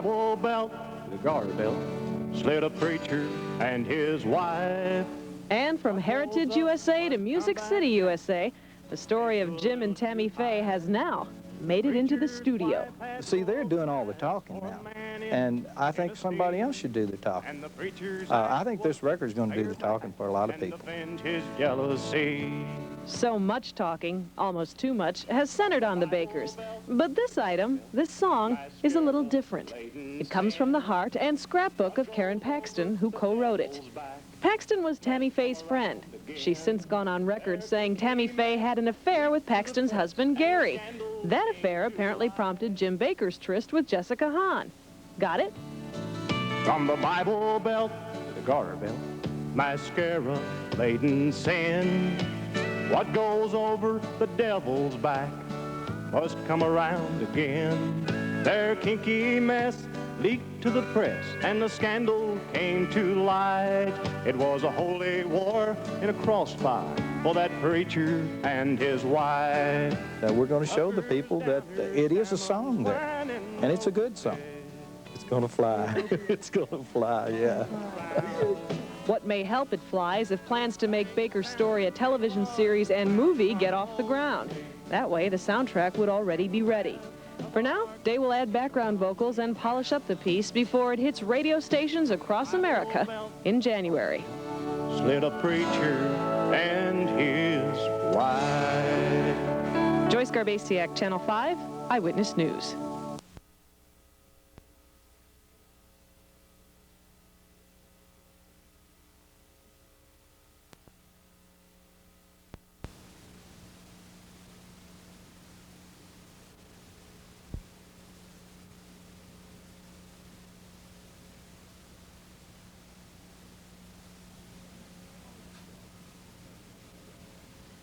Bible Belt, the garter belt, slid a preacher and his wife. And from Heritage USA to Music City USA, the story of Jim and Tammy Faye has now made it into the studio. See, they're doing all the talking now, and I think somebody else should do the talking. I think this record's going to do the talking for a lot of people. So much talking, almost too much, has centered on the Bakers. But this item, this song, is a little different. It comes from the heart and scrapbook of Karen Paxton, who co-wrote it. Paxton was Tammy Faye's friend. She's since gone on record saying Tammy Faye had an affair with Paxton's husband, Gary. That affair apparently prompted Jim Baker's tryst with Jessica Hahn. Got it? From the Bible Belt, the garter belt, mascara-laden sin. What goes over the devil's back must come around again. Their kinky mess leaked to the press, and the scandal came to light. It was a holy war in a crossfire for that preacher and his wife. We're going to show the people that it is a song there, and it's a good song. It's going to fly. It's going to fly, yeah. What may help it fly is if plans to make Baker's story a television series and movie get off the ground. That way, the soundtrack would already be ready. For now, Day will add background vocals and polish up the piece before it hits radio stations across America in January. Slid a preacher and his wife. Joyce Garbasiak, Channel 5, Eyewitness News.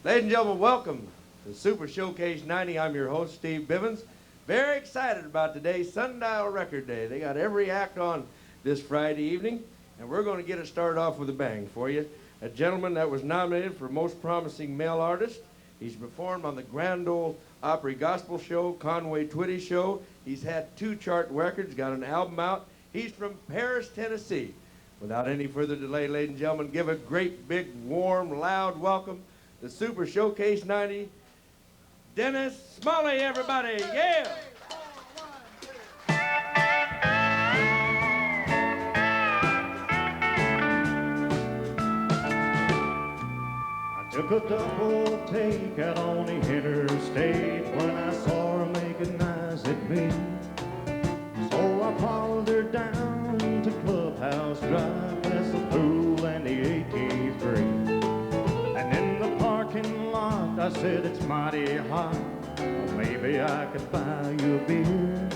Ladies and gentlemen, welcome to Super Showcase 90. I'm your host, Steve Bivens. Very excited about today's Sundial Record Day. They got every act on this Friday evening, and we're going to get it started off with a bang for you. A gentleman that was nominated for Most Promising Male Artist. He's performed on the Grand Ole Opry Gospel Show, Conway Twitty Show. He's had 2 chart records, got an album out. He's from Paris, Tennessee. Without any further delay, ladies and gentlemen, give a great, big, warm, loud welcome the Super Showcase 90, Dennis Smalley, everybody, yeah! I took a double take out on the interstate when I saw her making eyes at me. So I followed her down to Clubhouse Drive, past the pool and the 83. And in the parking lot, I said, it's mighty hot. Well, maybe I could buy you a beer.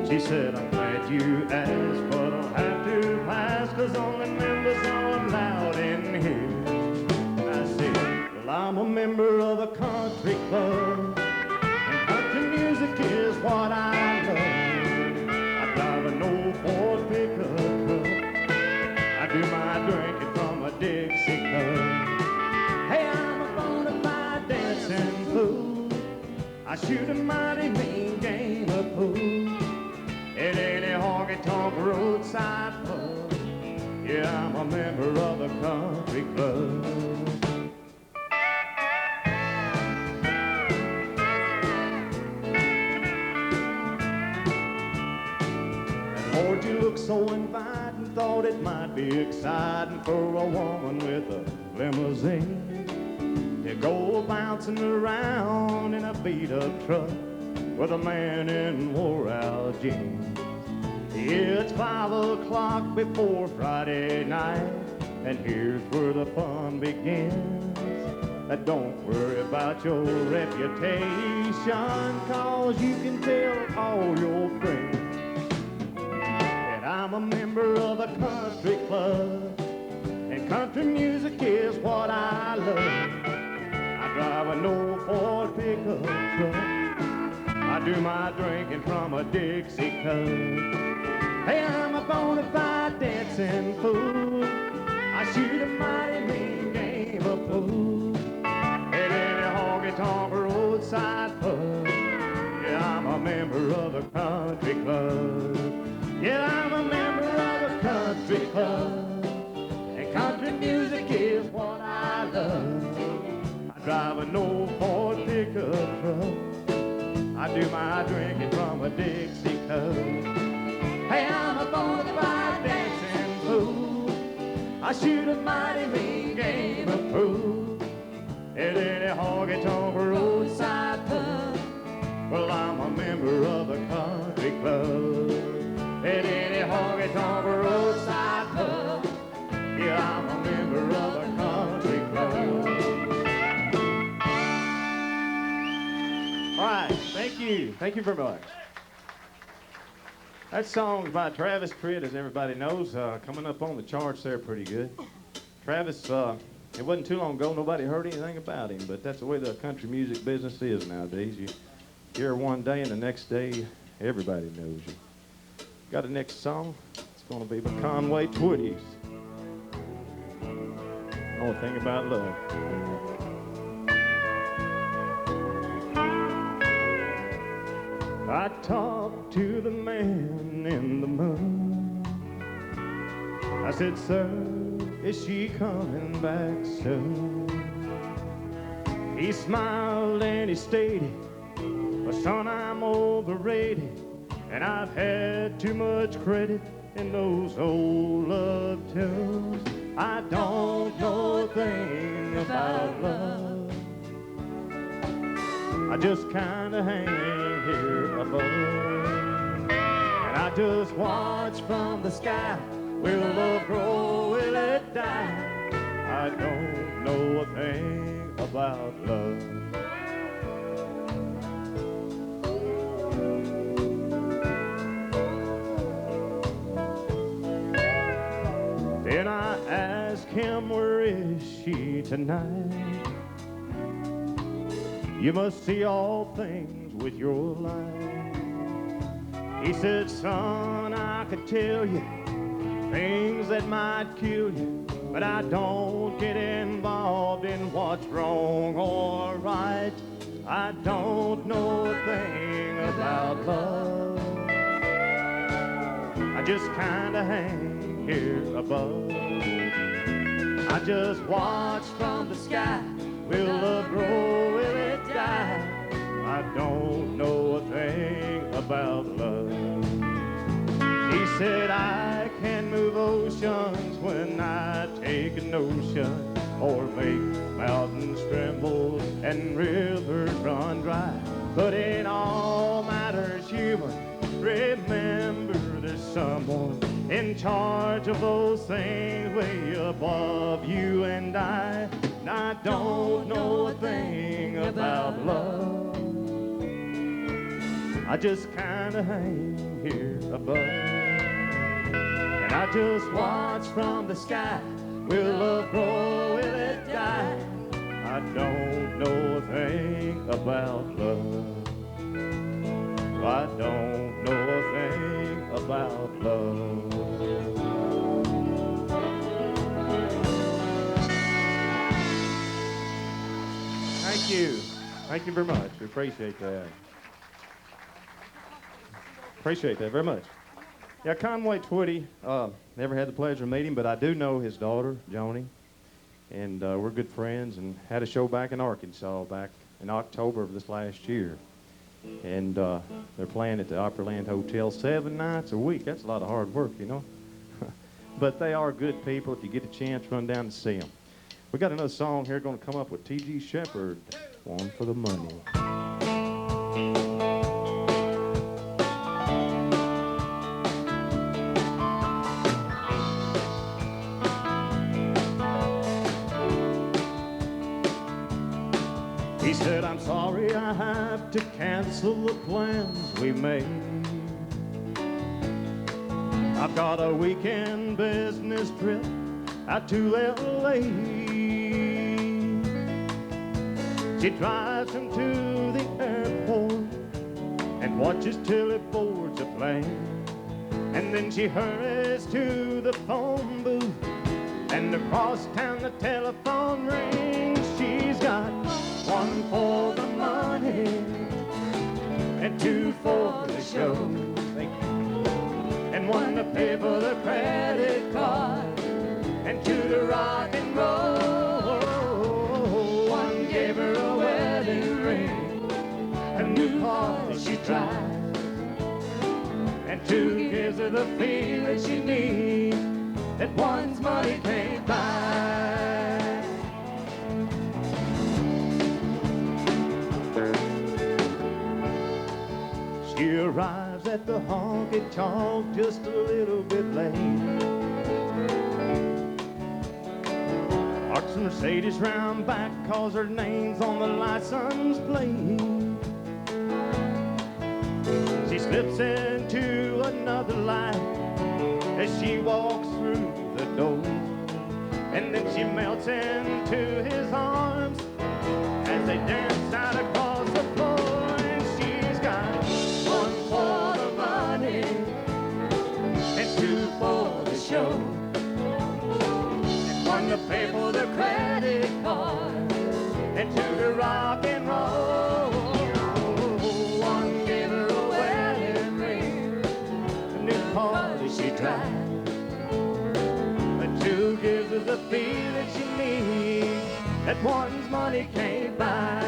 She said, I'm glad you asked, but I'll have to pass, 'cause only members are allowed in here. I said, well, I'm a member of a country club, and country music is what I love. I drive an old Ford pickup truck. I do my drinking from a Dixie cup. Hey, I'm a bona fide dancing fool. I shoot a mighty mean game of pool at any honky-tonk roadside pub. Yeah, I'm a member of a country club. And Lord, you look so inviting, thought it might be exciting for a woman with a limousine to go bouncing around in a beat-up truck with a man in wore-out jeans. It's 5 o'clock before Friday night, and here's where the fun begins. Don't worry about your reputation, 'cause you can tell all your friends that I'm a member of a country club, and country music is what I love. I drive an old Ford pickup truck. I do my drinking from a Dixie cup. Hey, I'm a bona fide dancing fool. I shoot a mighty mean game of pool at any honky-tonk roadside pub. Yeah, I'm a member of a country club. drive an old Ford pickup truck. I do my drinking from a Dixie cup. Hey, I'm a 45 dancing fool. I shoot a mighty mean game of pool at any honky-tonk roadside pub. Well, I'm a member of a country club at any honky-tonk roadside pub. Yeah, I'm a member of a country club. All right, thank you. Thank you very much. That song's by Travis Tritt, as everybody knows, coming up on the charts there pretty good. Travis, it wasn't too long ago nobody heard anything about him, but that's the way the country music business is nowadays. You hear one day and the next day everybody knows you. Got a next song? It's going to be by Conway Twitty's. Only thing about love. I talked to the man in the moon. I said, sir, is she coming back soon? He smiled and he stated, well, son, I'm overrated, and I've had too much credit in those old love tunes. I don't know a thing about love. I just kinda hang here above, and I just watch from the sky. Will love grow, will it die? I don't know a thing about love. Then I ask him, where is she tonight? You must see all things with your life. He said, son, I could tell you things that might kill you, but I don't get involved in what's wrong or right. I don't know a thing about love. I just kinda hang here above. I just watch from the sky. Will love grow, will it die? I don't know a thing about love. He said, I can move oceans when I take a notion, or make mountains tremble and rivers run dry. But in all matters human, remember there's someone in charge of those things way above you and I. And I don't know a thing about love. I just kinda hang here above, and I just watch from the sky. Will love grow, will it die? I don't know a thing about love. I don't know a thing about love. Thank you. Thank you very much. We appreciate that. Appreciate that very much. Yeah, Conway Twitty, never had the pleasure of meeting him, but I do know his daughter, Joni, and we're good friends, and had a show back in Arkansas back in October of this last year. And they're playing at the Opryland Hotel 7 nights a week. That's a lot of hard work, you know. But they are good people. If you get a chance, run down and see them. We got another song here going to come up with T.G. Shepherd, One for the Money. He said, I'm sorry I have to cancel the plans we made. I've got a weekend business trip out to L.A. She drives him to the airport and watches till he boards a plane. And then she hurries to the phone booth, and across town the telephone rings. She's got one for the money and two for the show. And one to pay for the credit card and two to rock and roll. One gave her two gives her the feeling she needs that one's money can't buy. She arrives at the honky-tonk just a little bit late. Parks the Mercedes round back, cause her name's on the license plate. She slips into another life as she walks through the door, and then she melts into his arms as they dance out across the floor. And she's got one for the money and two for the show, and one to pay for the credit card and two to rock and roll. One gave her a wedding ring, a new car that she drives, but two gives her the feeling she needs that one's money can't buy.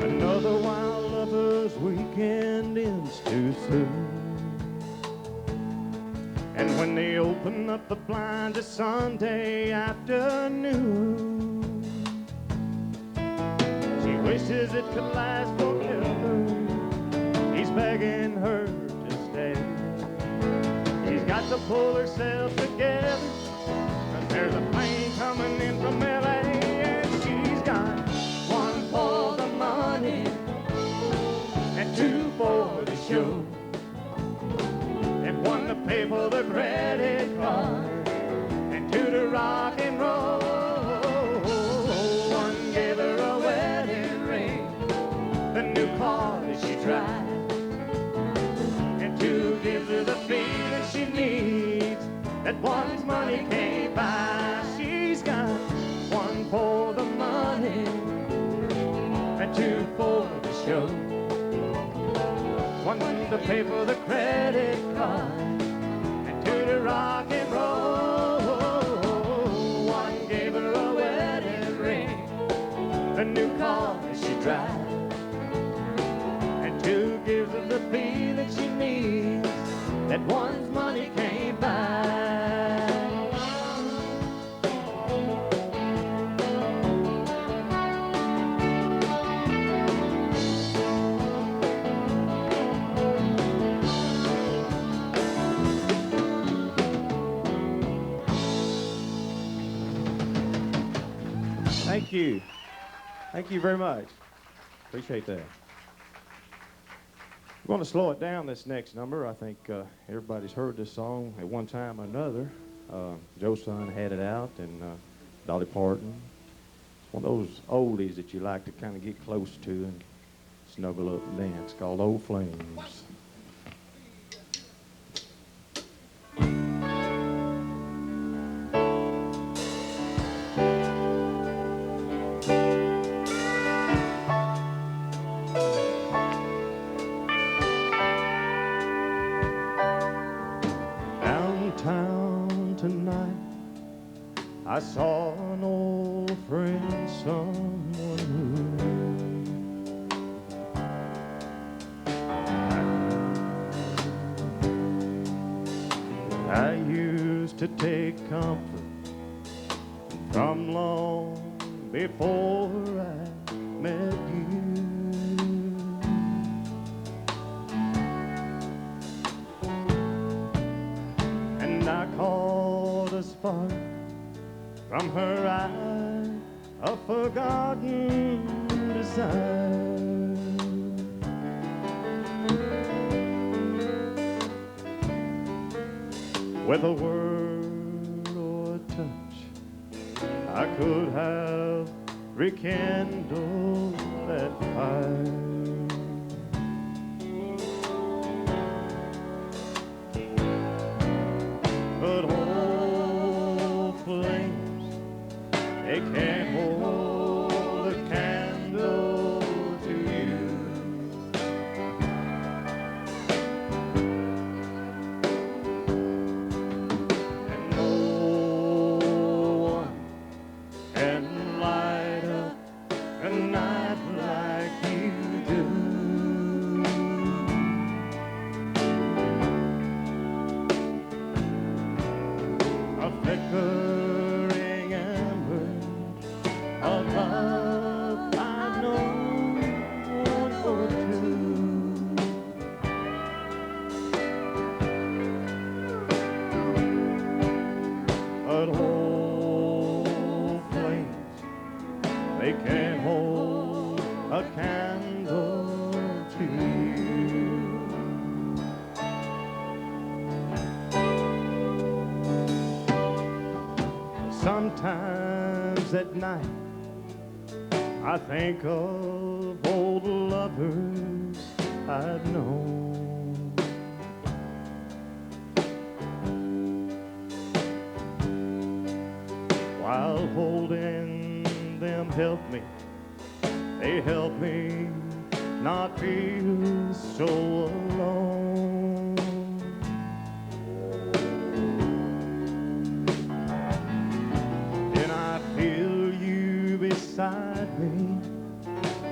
Another wild lover's weekend ends too soon, and when they open up the blinds, it's Sunday afternoon. She wishes it could last forever. He's begging her to stay. She's got to pull herself together, 'cause there's a plane coming in from L.A. and she's got one for the money and two for the show, and one to pay for the credit card and two to rock and roll. One gave her a wedding ring, the new car that she drives, and two gives her the feeling she needs that one's money can't buy. She's got one for the money and two for the show, one to pay for the credit card and two to rock and roll. One gave her a wedding ring, a new car that she drives, and two gives her the feeling she needs that one's money can't buy. Thank you. Thank you very much. Appreciate that. We're going to slow it down this next number. I think everybody's heard this song at one time or another. Joe's son had it out, and Dolly Parton. It's one of those oldies that you like to kind of get close to and snuggle up and dance, called Old Flames. Downtown tonight, I saw an old friend, someone who I used to take comfort from long before I met you. And I caught a spark from her eye, a forgotten desire. With a word or a touch, I could have rekindled that fire. But old flames, they can't hold a candle to you. Sometimes at night I think of old lovers I've known. While holding them helped me, they helped me not feel so alone. Then I feel you beside me,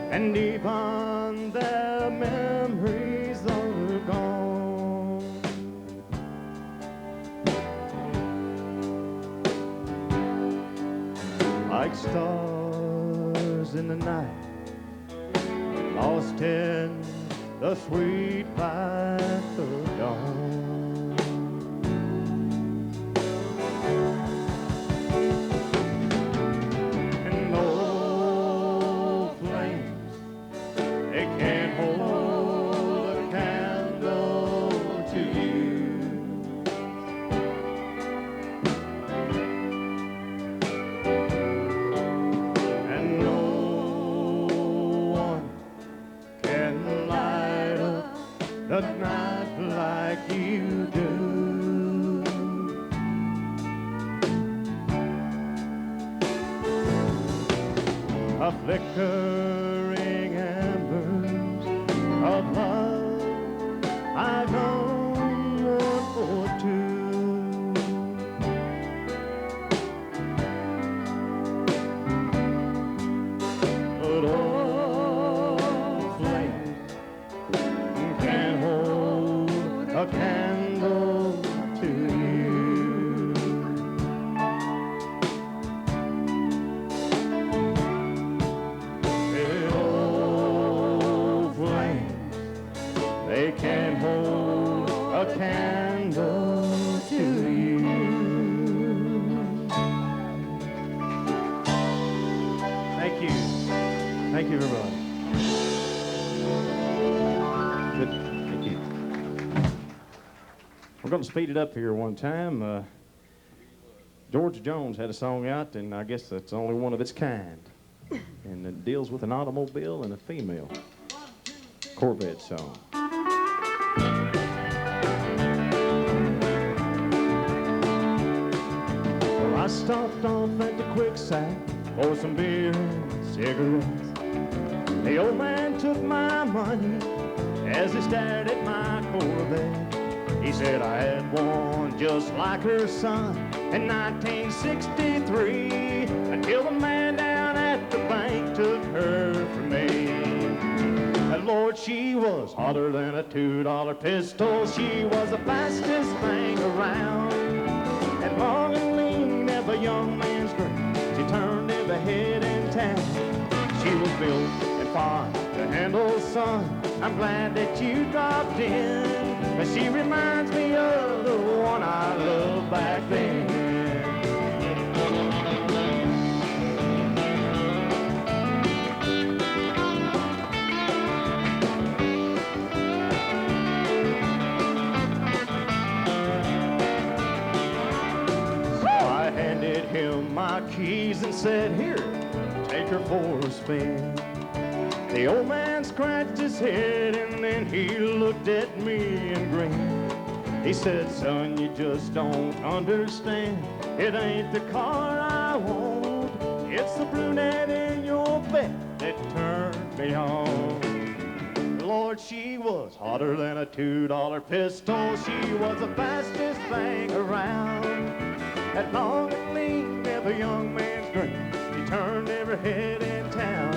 and even their memories are gone. Like stars in the night, lost in the sweet light of dawn. And old flames, they can't hold a candle to you. And no one can light up the night like you do. A flickering embers of love I've known one for two. But old flames can't hold a candle to you. The old flames, they can't hold a candle to you. Thank you. Thank you, everybody. Good. Thank you. We're going to speed it up here one time. George Jones had a song out, and I guess that's only one of its kind. And it deals with an automobile and a female. Corvette song. Well, I stopped off at the Quicksand for some beer and cigarettes. The old man took my money as he stared at my Corvette. He said I had one just like her son in 1963, until the man down at the bank took her from me. And Lord, she was hotter than a $2 pistol. She was the fastest thing around. And long and lean, every young man's dream. She turned every head in town. She was built and fine to handle, son. I'm glad that you dropped in, 'cause she reminds me of the one I loved back then. So I handed him my keys and said, here, take her for a spin. The old man scratched his head and then he looked at me and grinned. He said, son, you just don't understand. It ain't the car I want. It's the brunette in your bed that turned me on. Lord, she was hotter than a $2 pistol. She was the fastest thing around. That long and lean, every young man's dream. She turned every head in town.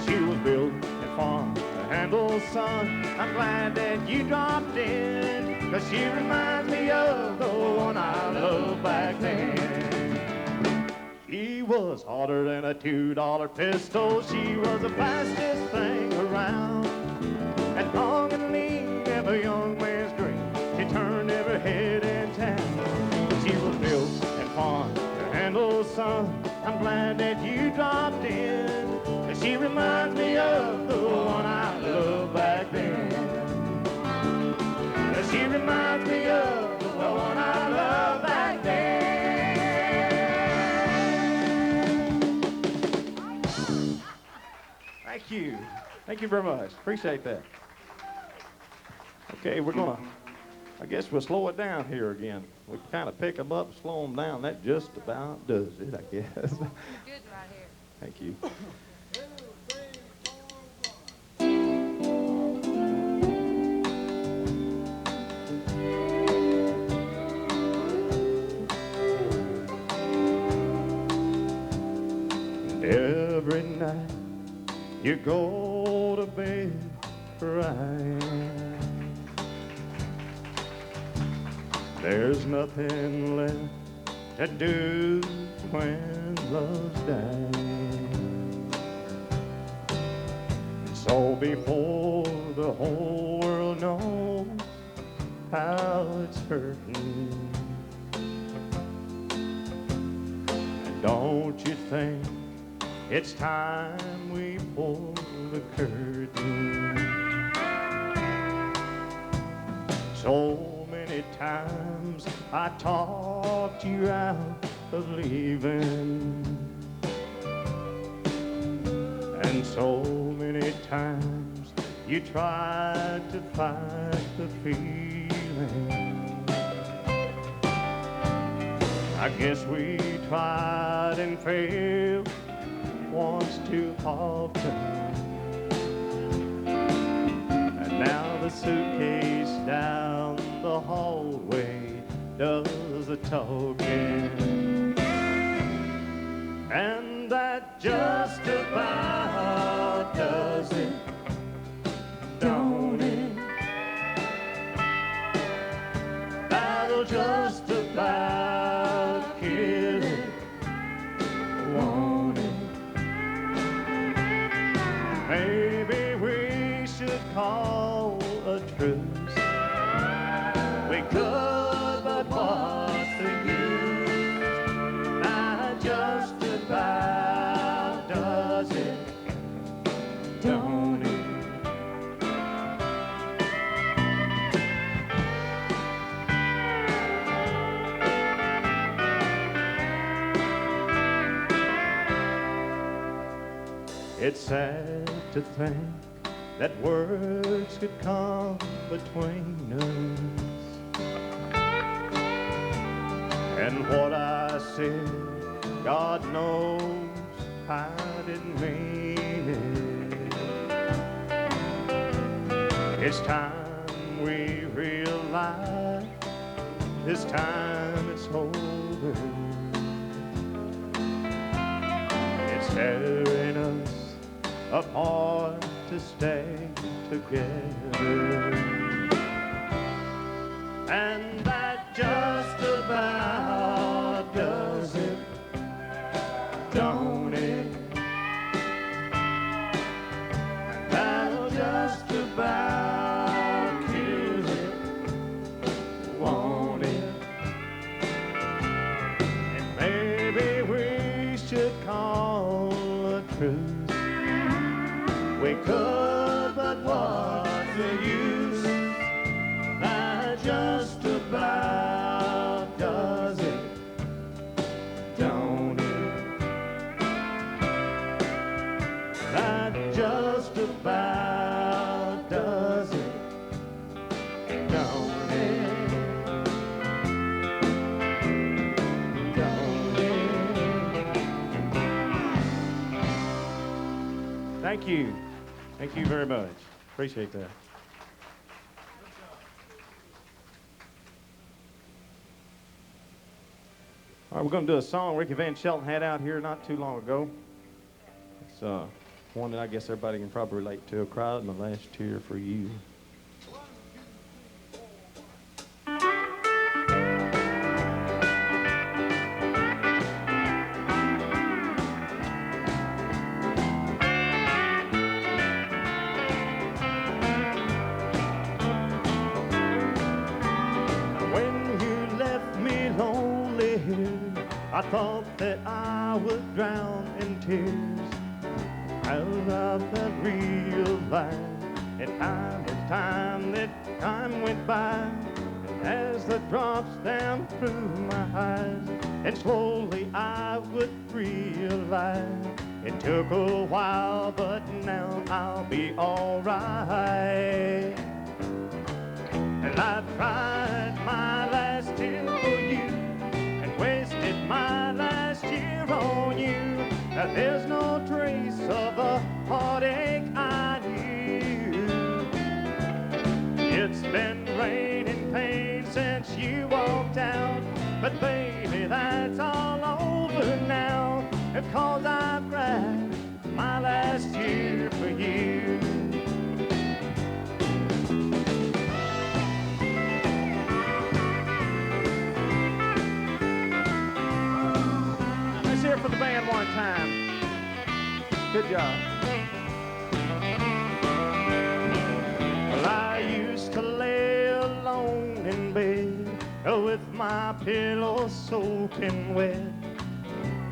She was built and fun to handle, son. I'm glad that you dropped in, 'cause she reminds me of the one I loved back then. She was hotter than a $2 pistol. She was the fastest thing around. And long and lean, every young man's dream. She turned every head in town. She was built and fun to handle, son. I'm glad that you dropped in. She reminds me of the one I loved back then. She reminds me of the one I loved back then. you. Thank you very much. Appreciate that. Okay, we're going to, I guess we'll slow it down here again. We kind of pick them up, slow them down. That just about does it, I guess. Good right here. Thank you. Every night you go to bed crying. There's nothing left to do when love's dying. So before the whole world knows how it's hurting, don't you think it's time we pull the curtain? So many times I talked you out of leaving, and so many times you tried to fight the feeling. I guess we tried and failed once too often, and now the suitcase down the hallway does the talking, and that just about does it, don't it? That'll just about kill it, won't it? Maybe we should call a truce. We could, but what's the use? That just about does it, don't it? It's sad to think that words could come between us, and what I said, God knows I didn't mean it. It's time we realize this time it's over. It's tearing us apart to stay together, and that just about does it, don't it? That'll just about kill it, won't it? And maybe we should call a truce. We could, but what's the use? That just about does it, don't it? That just about does it, don't it? Don't it? Thank you. Thank you very much. Appreciate that. All right, we're going to do a song Ricky Van Shelton had out here not too long ago. It's one that I guess everybody can probably relate to. I cried my last tear for you. I thought that I would drown in tears, as I felt realized in time that time went by, and as the drops down through my eyes, and slowly I would realize in Took a while, but now I'll be alright. And I tried my last year for you and wasted my last year on you. Now there's no trace of the heartache I knew. It's been raining pain since you walked out, but baby, that's all over now. Because I've cried my last year for you. Let's hear it for the band one time. Good job. Well, I used to lay alone in bed with my pillow soaking wet.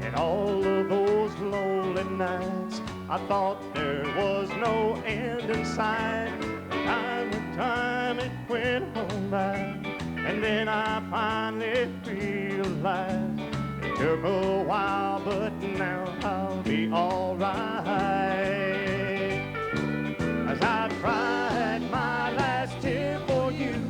And all of those lonely nights, I thought there was no end in sight. Time and time it went on by, and then I finally realized it took a while, but now I'll be alright. As I tried my last tear for you,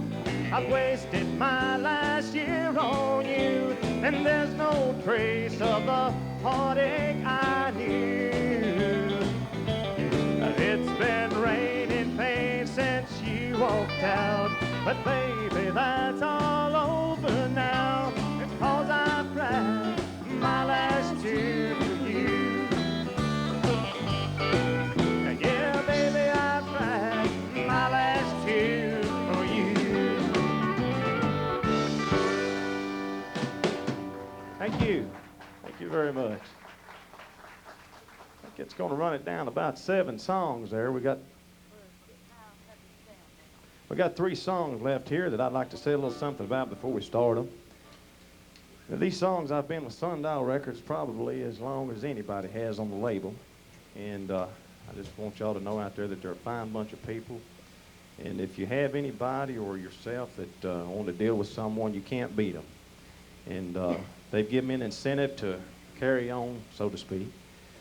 I've wasted my last year on you. And there's no trace of the heartache I knew. It's been raining pain since you walked out, but baby, that's all over now. It's 'cause I cried my last tear for you. Yeah, baby, I cried my last tear for you. Thank you. Thank you very much. I think it's going to run it down about 7 songs there. We got 3 songs left here that I'd like to say a little something about before we start them. Now, these songs, I've been with Sundial Records probably as long as anybody has on the label. And I just want y'all to know out there that they're a fine bunch of people. And if you have anybody or yourself that want to deal with someone, you can't beat them. And they've given me an incentive to carry on, so to speak.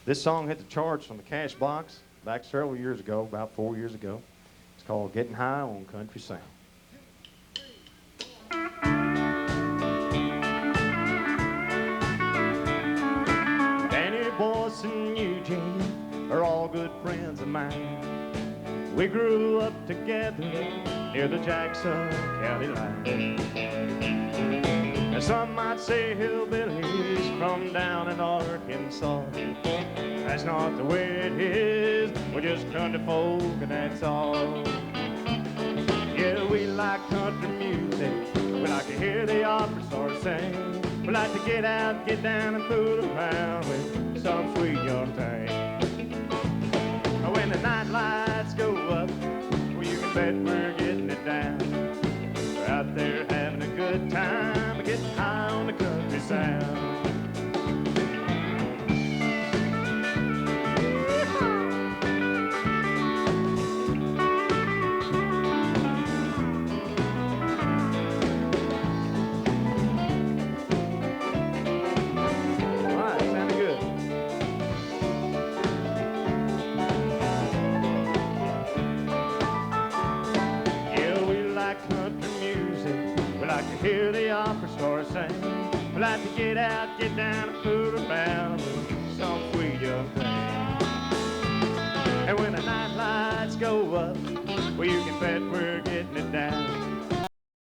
This song hit the charts on the Cash Box back several years ago, about 4 years ago. It's called Getting High on Country Sound. Danny, Boyce, and Eugene are all good friends of mine. We grew up together near the Jackson County line. And some might say hillbillies from down in Arkansas. That's not the way it is. We're just country folk and that's all. Yeah, we like country music. We like to hear the opera stars sing. We like to get out, get down and fool around with some sweet young thing. When the night lights go up, well, you can bet we're getting it down. We're out there having a good time, getting high on the country sound. Hear the opera stars sing. We like to get out, get down and fool around with some sweet young thing. And when the night lights go up, well, you can bet we're getting it down.